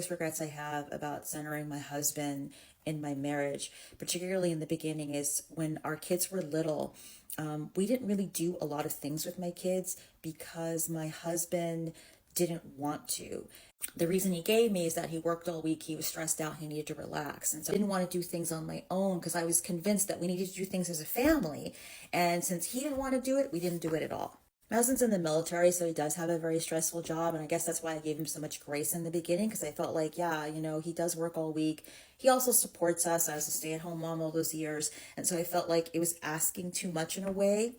biggest regrets I have about centering my husband in my marriage, particularly in the beginning, is when our kids were little. We didn't really do a lot of things with my kids because my husband didn't want to. The reason he gave me is that he worked all week, he was stressed out, he needed to relax. And so I didn't want to do things on my own because I was convinced that we needed to do things as a family. And since he didn't want to do it, we didn't do it at all. My husband's in the military, so he does have a very stressful job. And I guess that's why I gave him so much grace in the beginning, because I felt like, yeah, he does work all week. He also supports us. I was a stay-at-home mom all those years. And so I felt like it was asking too much in a way.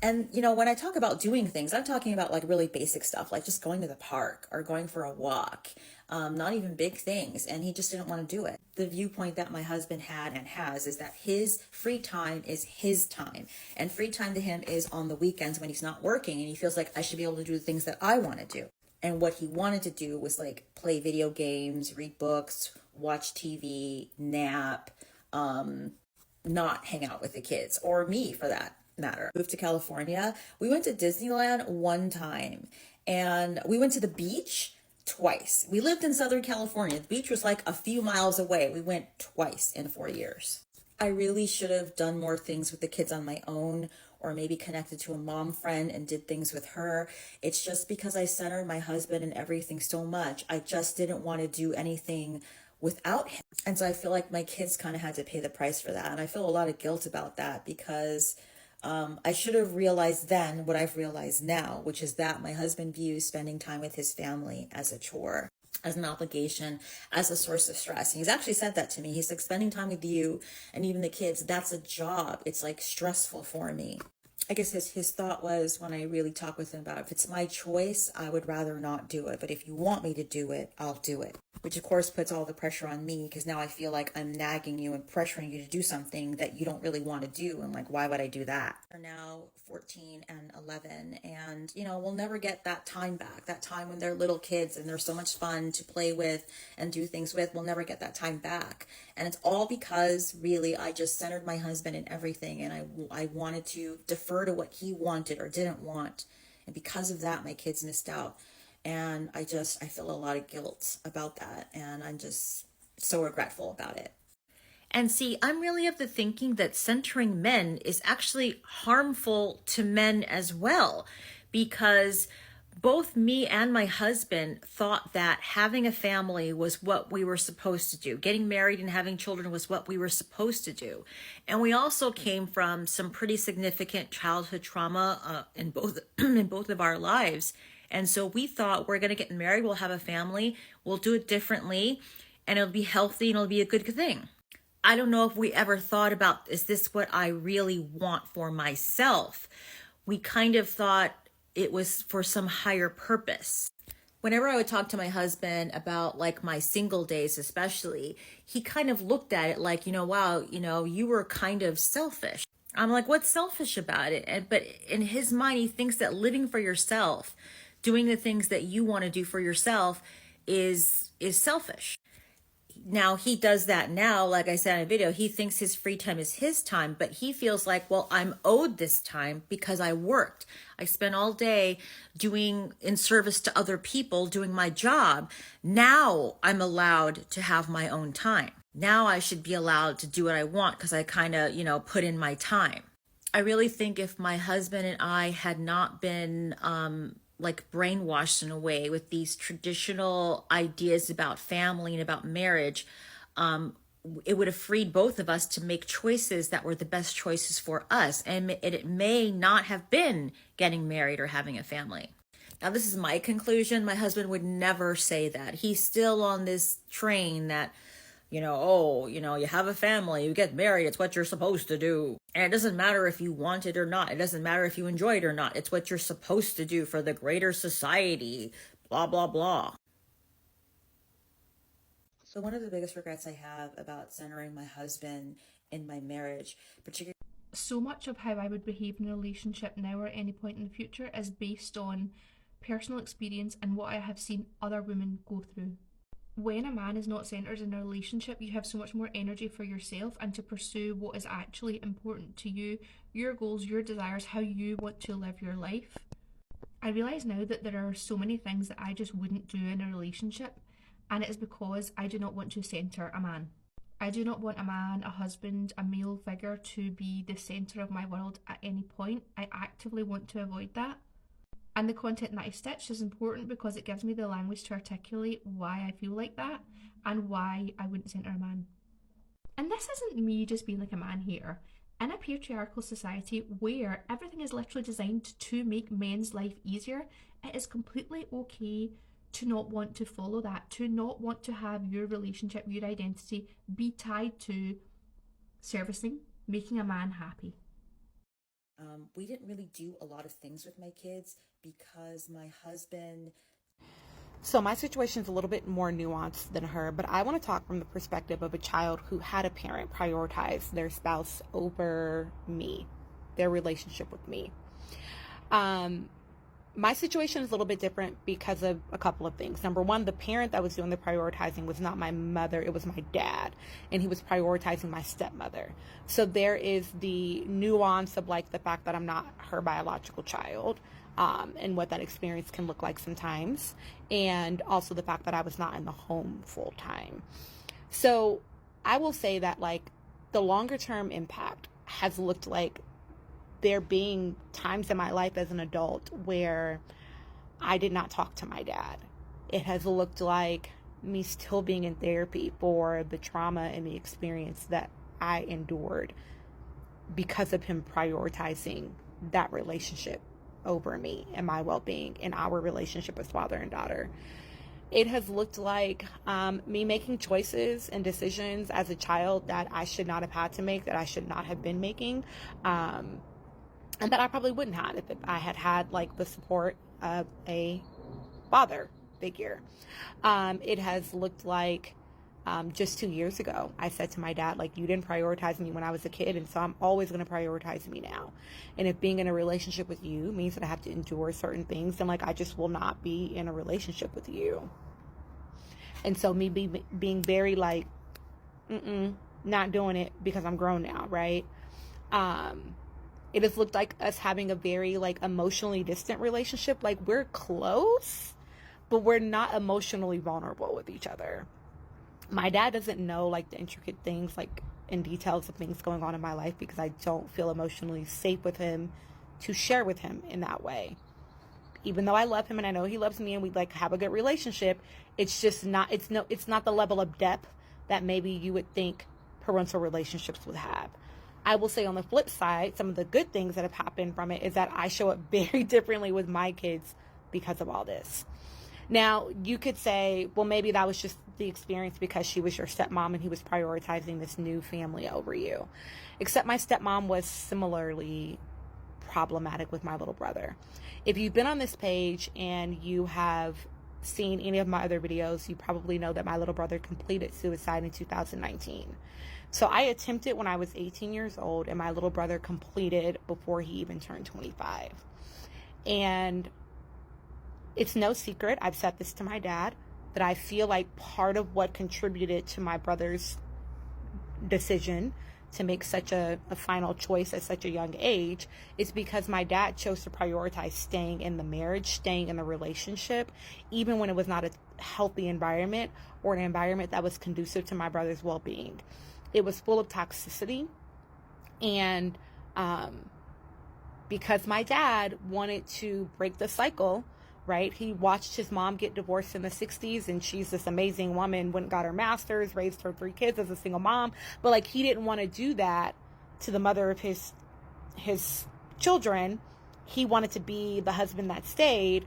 And, when I talk about doing things, I'm talking about like really basic stuff, like just going to the park or going for a walk, not even big things. And he just didn't want to do it. The viewpoint that my husband had and has is that his free time is his time. And free time to him is on the weekends when he's not working. And he feels like I should be able to do the things that I want to do. And what he wanted to do was like play video games, read books, watch TV, nap, not hang out with the kids, or me for that matter. Moved to California. We went to Disneyland one time, and we went to the beach twice. We lived in Southern California. The beach was like a few miles away. We went twice in 4 years. I really should have done more things with the kids on my own, or maybe connected to a mom friend and did things with her. It's just because I centered my husband and everything so much. I just didn't want to do anything without him. And so I feel like my kids kind of had to pay the price for that. And I feel a lot of guilt about that because I should have realized then what I've realized now, which is that my husband views spending time with his family as a chore, as an obligation, as a source of stress. And he's actually said that to me. He's like, spending time with you and even the kids, that's a job. It's like stressful for me. I guess his thought was, when I really talk with him about it, if it's my choice, I would rather not do it. But if you want me to do it, I'll do it. Which of course puts all the pressure on me, because now I feel like I'm nagging you and pressuring you to do something that you don't really want to do. And like, why would I do that? They're now 14 and 11. And, we'll never get that time back. That time when they're little kids and they're so much fun to play with and do things with. We'll never get that time back. And it's all because really I just centered my husband in everything. And I wanted to defer to what he wanted or didn't want. And because of that, my kids missed out. And I feel a lot of guilt about that. And I'm just so regretful about it. And see, I'm really of the thinking that centering men is actually harmful to men as well, because both me and my husband thought that having a family was what we were supposed to do. Getting married and having children was what we were supposed to do. And we also came from some pretty significant childhood trauma in both in both of our lives. And so we thought, we're going to get married, we'll have a family, we'll do it differently, and it'll be healthy and it'll be a good thing. I don't know if we ever thought about, is this what I really want for myself? We kind of thought it was for some higher purpose. Whenever I would talk to my husband about like my single days especially, he kind of looked at it like, wow, you were kind of selfish. I'm like, what's selfish about it? But in his mind, he thinks that living for yourself, doing the things that you want to do for yourself is selfish. Now he does that now, like I said in a video, he thinks his free time is his time, but he feels like, well, I'm owed this time because I worked. I spent all day doing in service to other people, doing my job. Now I'm allowed to have my own time. Now I should be allowed to do what I want because I kind of, put in my time. I really think if my husband and I had not been like brainwashed in a way with these traditional ideas about family and about marriage, it would have freed both of us to make choices that were the best choices for us. And it may not have been getting married or having a family. Now, this is my conclusion. My husband would never say that. He's still on this train that, you have a family, you get married, it's what you're supposed to do. And it doesn't matter if you want it or not. It doesn't matter if you enjoy it or not. It's what you're supposed to do for the greater society, blah, blah, blah. So one of the biggest regrets I have about centering my husband in my marriage, particularly... So much of how I would behave in a relationship now or at any point in the future is based on personal experience and what I have seen other women go through. When a man is not centered in a relationship, you have so much more energy for yourself and to pursue what is actually important to you, your goals, your desires, how you want to live your life. I realise now that there are so many things that I just wouldn't do in a relationship, and it is because I do not want to centre a man. I do not want a man, a husband, a male figure to be the centre of my world at any point. I actively want to avoid that. And the content that I stitch is important because it gives me the language to articulate why I feel like that and why I wouldn't centre a man. And this isn't me just being like a man hater. In a patriarchal society where everything is literally designed to make men's life easier, it is completely okay to not want to follow that, to not want to have your relationship, your identity be tied to servicing, making a man happy. We didn't really do a lot of things with my kids because my husband. So my situation is a little bit more nuanced than her, but I want to talk from the perspective of a child who had a parent prioritize their spouse over me, their relationship with me. My situation is a little bit different because of a couple of things. Number one, the parent that was doing the prioritizing was not my mother, it was my dad, and he was prioritizing my stepmother. So there is the nuance of like the fact that I'm not her biological child, and what that experience can look like sometimes, and also the fact that I was not in the home full time. So I will say that like the longer term impact has looked like there being times in my life as an adult where I did not talk to my dad. It has looked like me still being in therapy for the trauma and the experience that I endured because of him prioritizing that relationship over me and my well-being and our relationship as father and daughter. It has looked like me making choices and decisions as a child that I should not have had to make, that I should not have been making, and that I probably wouldn't have if I had had like the support of a father figure. It has looked like just 2 years ago, I said to my dad, like, you didn't prioritize me when I was a kid, and so I'm always going to prioritize me now. And if being in a relationship with you means that I have to endure certain things, then like I just will not be in a relationship with you. And so me being very like, not doing it because I'm grown now, right? It has looked like us having a very like emotionally distant relationship. Like we're close, but we're not emotionally vulnerable with each other. My dad doesn't know like the intricate things like in details of things going on in my life because I don't feel emotionally safe with him to share with him in that way. Even though I love him and I know he loves me and we like have a good relationship, it's just not it's not the level of depth that maybe you would think parental relationships would have. I will say on the flip side, some of the good things that have happened from it is that I show up very differently with my kids because of all this. Now, you could say, well, maybe that was just the experience because she was your stepmom and he was prioritizing this new family over you. Except my stepmom was similarly problematic with my little brother. If you've been on this page and you have seen any of my other videos, you probably know that my little brother completed suicide in 2019. So I attempted when I was 18 years old and my little brother completed before he even turned 25. And it's no secret, I've said this to my dad, that I feel like part of what contributed to my brother's decision to make such a final choice at such a young age is because my dad chose to prioritize staying in the marriage, staying in the relationship, even when it was not a healthy environment or an environment that was conducive to my brother's well-being. It was full of toxicity. And because my dad wanted to break the cycle, right? He watched his mom get divorced in the 60s and she's this amazing woman, went and got her master's, raised her 3 kids as a single mom. But like he didn't want to do that to the mother of his children. He wanted to be the husband that stayed,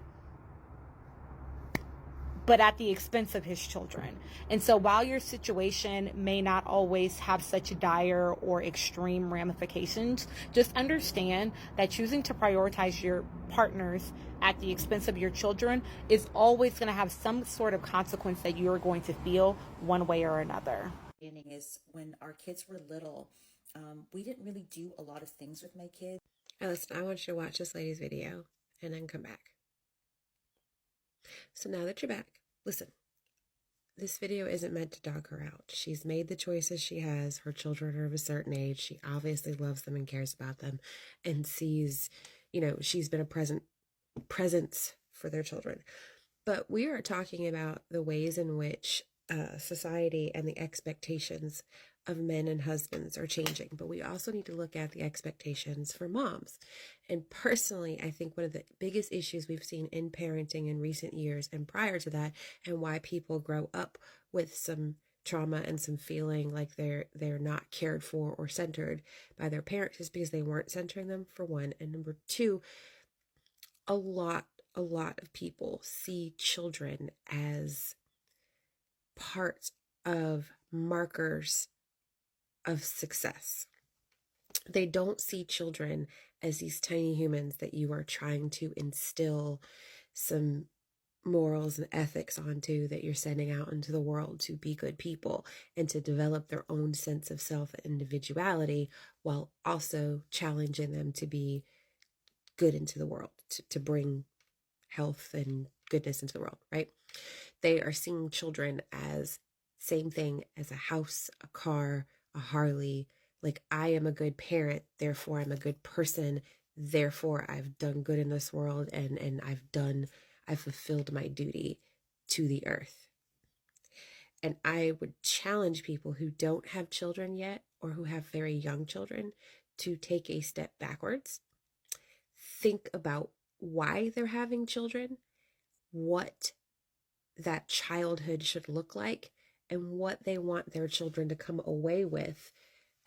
but at the expense of his children. And so while your situation may not always have such dire or extreme ramifications, just understand that choosing to prioritize your partners at the expense of your children is always going to have some sort of consequence that you are going to feel one way or another. Is when our kids were little, we didn't really do a lot of things with my kids. Now listen, I want you to watch this lady's video and then come back. So now that you're back, listen, this video isn't meant to dog her out. She's made the choices she has. Her children are of a certain age. She obviously loves them and cares about them and sees, she's been a presence for their children. But we are talking about the ways in which society and the expectations of men and husbands are changing. But we also need to look at the expectations for moms. And personally, I think one of the biggest issues we've seen in parenting in recent years and prior to that, and why people grow up with some trauma and some feeling like they're not cared for or centered by their parents, is because they weren't centering them, for one. And number two, a lot of people see children as part of markers of success. They don't see children as these tiny humans that you are trying to instill some morals and ethics onto, that you're sending out into the world to be good people and to develop their own sense of self and individuality, while also challenging them to be good into the world, to bring health and goodness into the world, right? They are seeing children as same thing as a house, a car, a Harley. Like, I am a good parent, therefore I'm a good person, therefore I've done good in this world, and I've fulfilled my duty to the earth. And I would challenge people who don't have children yet, or who have very young children, to take a step backwards. Think about why they're having children, what that childhood should look like, and what they want their children to come away with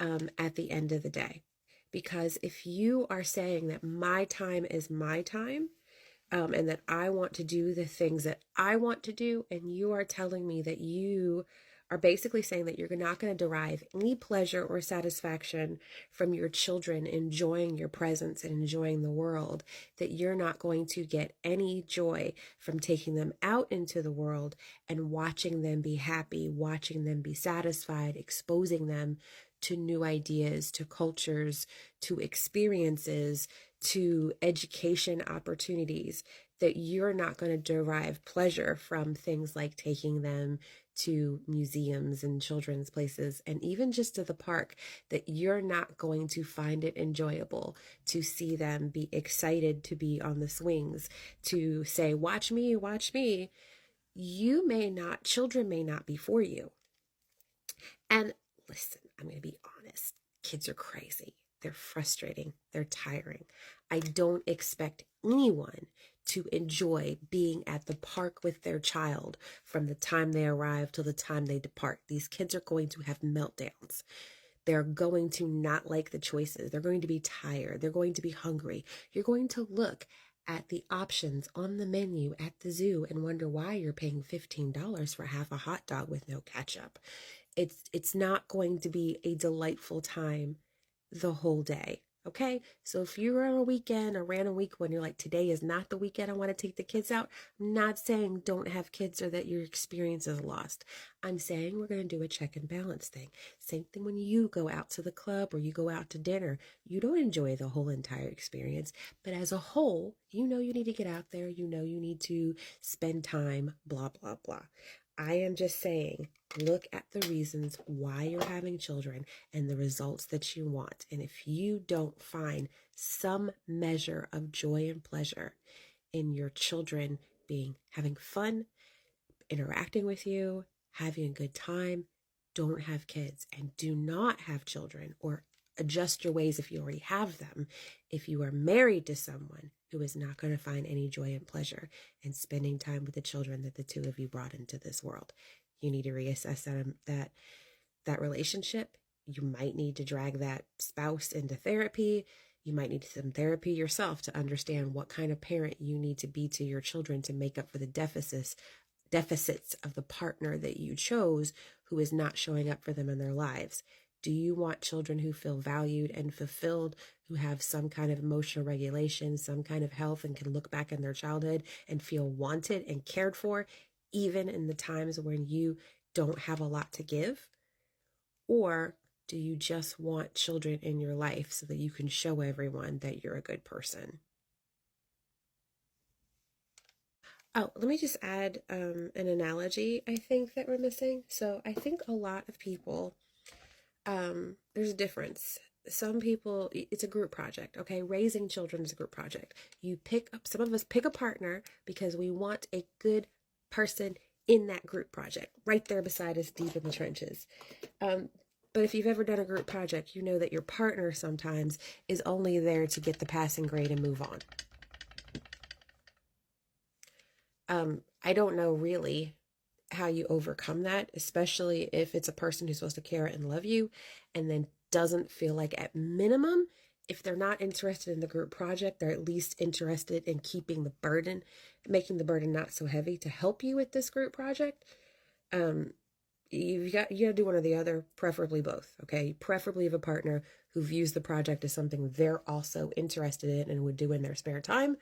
at the end of the day. Because if you are saying that my time is my time, and that I want to do the things that I want to do, and you are telling me that you are basically saying that you're not going to derive any pleasure or satisfaction from your children enjoying your presence and enjoying the world, that you're not going to get any joy from taking them out into the world and watching them be happy, watching them be satisfied, exposing them to new ideas, to cultures, to experiences, to education opportunities, that you're not going to derive pleasure from things like taking them to museums and children's places, and even just to the park, that you're not going to find it enjoyable to see them be excited to be on the swings, to say, watch me, watch me. Children may not be for you. And listen, I'm going to be honest. Kids are crazy. They're frustrating. They're tiring. I don't expect anyone to enjoy being at the park with their child from the time they arrive till the time they depart. These kids are going to have meltdowns. They're going to not like the choices. They're going to be tired. They're going to be hungry. You're going to look at the options on the menu at the zoo and wonder why you're paying $15 for half a hot dog with no ketchup. It's not going to be a delightful time the whole day. Okay, so if you're on a weekend, a random week when you're like, today is not the weekend I want to take the kids out, I'm not saying don't have kids or that your experience is lost. I'm saying we're going to do a check and balance thing. Same thing when you go out to the club or you go out to dinner. You don't enjoy the whole entire experience, but as a whole, you know you need to get out there. You know you need to spend time, blah, blah, blah. I am just saying, look at the reasons why you're having children and the results that you want. And if you don't find some measure of joy and pleasure in your children having fun, interacting with you, having a good time, don't have kids, and do not have children, or adjust your ways if you already have them. If you are married to someone who is not going to find any joy and pleasure in spending time with the children that the two of you brought into this world, you need to reassess that relationship. You might need to drag that spouse into therapy. You might need some therapy yourself to understand what kind of parent you need to be to your children to make up for the deficits of the partner that you chose who is not showing up for them in their lives. Do you want children who feel valued and fulfilled, who have some kind of emotional regulation, some kind of health, and can look back in their childhood and feel wanted and cared for, even in the times when you don't have a lot to give? Or do you just want children in your life so that you can show everyone that you're a good person? Oh, let me just add an analogy I think that we're missing. So I think a lot of people, there's a difference. some people, it's a group project, okay? Raising children is a group project. You pick up, some of us pick a partner because we want a good person in that group project, right there beside us, deep in the trenches. But if you've ever done a group project, you know that your partner sometimes is only there to get the passing grade and move on. I don't know really how you overcome that, especially if it's a person who's supposed to care and love you and then doesn't feel like, at minimum, if they're not interested in the group project, they're at least interested in keeping the burden, making the burden not so heavy to help you with this group project. You got to do one or the other, preferably both. Okay, preferably have a partner who views the project as something they're also interested in and would do in their spare time,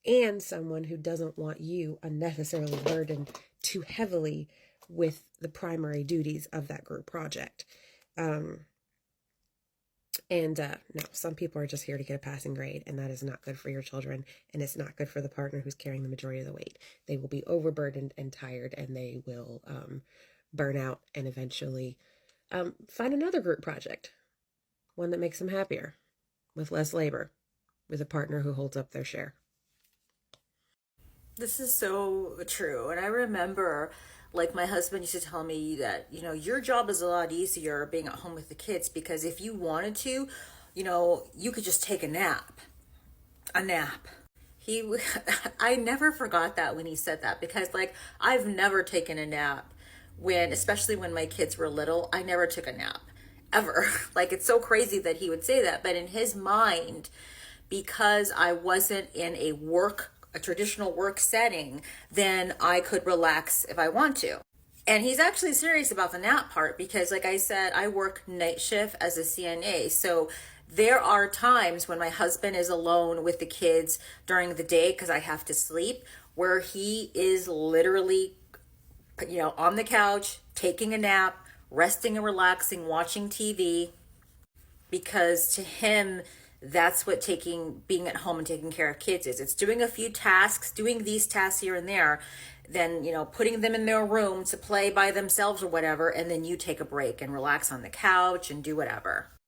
and someone who doesn't want you unnecessarily burdened too heavily with the primary duties of that group project. No, some people are just here to get a passing grade, and that is not good for your children, and it's not good for the partner who's carrying the majority of the weight. They will be overburdened and tired, and they will burn out and eventually find another group project, one that makes them happier, with less labor, with a partner who holds up their share. This is so true. And I remember, like, my husband used to tell me that, your job is a lot easier being at home with the kids because if you wanted to, you could just take a nap. A nap. I never forgot that when he said that because, like, I've never taken a nap especially when my kids were little. I never took a nap ever. Like, it's so crazy that he would say that. But in his mind, because I wasn't in a traditional work setting, then I could relax if I want to. And he's actually serious about the nap part because, like I said, I work night shift as a CNA. So there are times when my husband is alone with the kids during the day because I have to sleep, where he is literally, on the couch, taking a nap, resting and relaxing, watching TV, because to him, that's what being at home and taking care of kids is. It's doing a few tasks, doing these tasks here and there, then, putting them in their room to play by themselves or whatever, and then you take a break and relax on the couch and do whatever.